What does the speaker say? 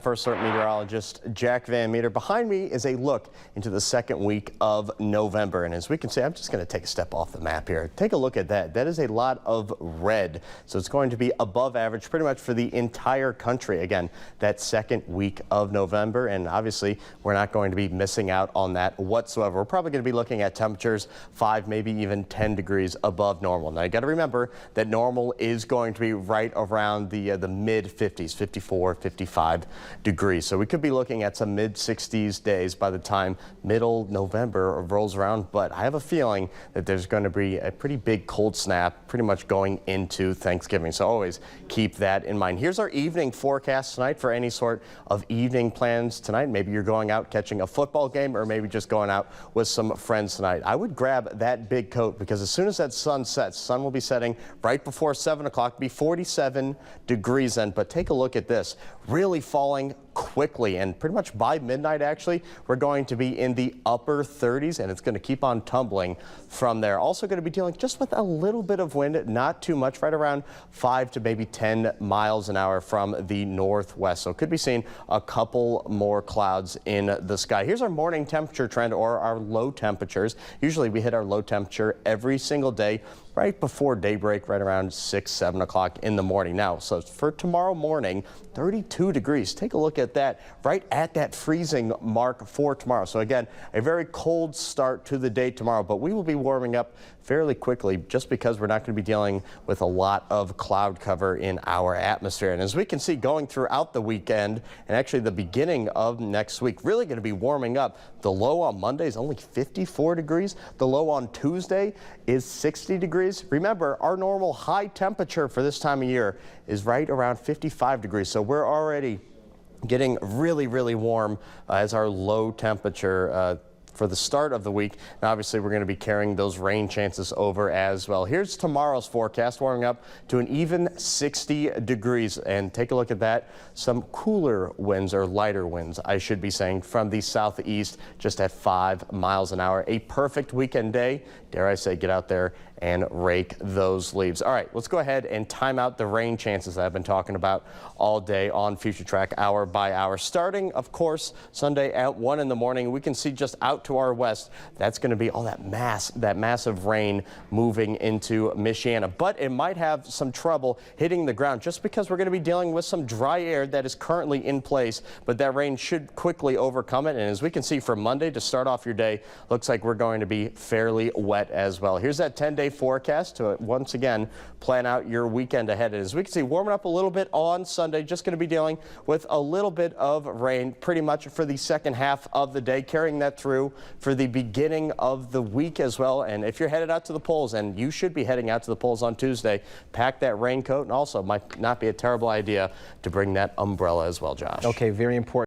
First Alert meteorologist Jack Van Meter. Behind me is a look into the second week of November. And as we can see, I'm just going to take a step off the map here. Take a look at that. That is a lot of red. So it's going to be above average pretty much for the entire country. Again, that second week of November. And obviously, we're not going to be missing out on that whatsoever. We're probably going to be looking at temperatures 5, maybe even 10 degrees above normal. Now, you got to remember that normal is going to be right around the mid 50s, 54, 55 degrees. So we could be looking at some mid 60s days by the time middle November rolls around. But I have a feeling that there's going to be a pretty big cold snap pretty much going into Thanksgiving. So always keep that in mind. Here's our evening forecast tonight for any sort of evening plans tonight. Maybe you're going out catching a football game or maybe just going out with some friends tonight. I would grab that big coat because as soon as that sun sets, sun will be setting right before 7 o'clock, be 47 degrees then. But take a look at this, really falling quickly, and pretty much by midnight actually we're going to be in the upper 30s, and it's going to keep on tumbling from there. Also going to be dealing just with a little bit of wind, not too much, right around 5 to maybe 10 miles an hour from the northwest. So could be seeing a couple more clouds in the sky. Here's our morning temperature trend, or our low temperatures. Usually we hit our low temperature every single day right before daybreak, right around 6, 7 o'clock in the morning. Now, so for tomorrow morning, 32 degrees. Take a look at that, right at that freezing mark for tomorrow. So again, a very cold start to the day tomorrow, but we will be warming up fairly quickly just because we're not going to be dealing with a lot of cloud cover in our atmosphere. And as we can see, going throughout the weekend and actually the beginning of next week, really going to be warming up. The low on Monday is only 54 degrees. The low on Tuesday is 60 degrees. Remember, our normal high temperature for this time of year is right around 55 degrees. So we're already getting really, really warm as our low temperature for the start of the week. And obviously, we're going to be carrying those rain chances over as well. Here's tomorrow's forecast, warming up to an even 60 degrees. And take a look at that. Some cooler winds, or lighter winds, I should be saying, from the southeast, just at 5 miles an hour. A perfect weekend day. Dare I say, get out there and rake those leaves. All right, let's go ahead and time out the rain chances that I've been talking about all day on Future Track, hour by hour. Starting, of course, Sunday at 1 in the morning, we can see just out to our west, that's going to be all that massive rain moving into Michiana. But it might have some trouble hitting the ground just because we're going to be dealing with some dry air that is currently in place, but that rain should quickly overcome it. And as we can see, for Monday to start off your day, looks like we're going to be fairly wet as well. Here's that 10-day forecast to once again plan out your weekend ahead. And as we can see, warming up a little bit on Sunday, just going to be dealing with a little bit of rain pretty much for the second half of the day, carrying that through for the beginning of the week as well. And if you're headed out to the polls, and you should be heading out to the polls on Tuesday, pack that raincoat, and also might not be a terrible idea to bring that umbrella as well, Josh. Okay, very important.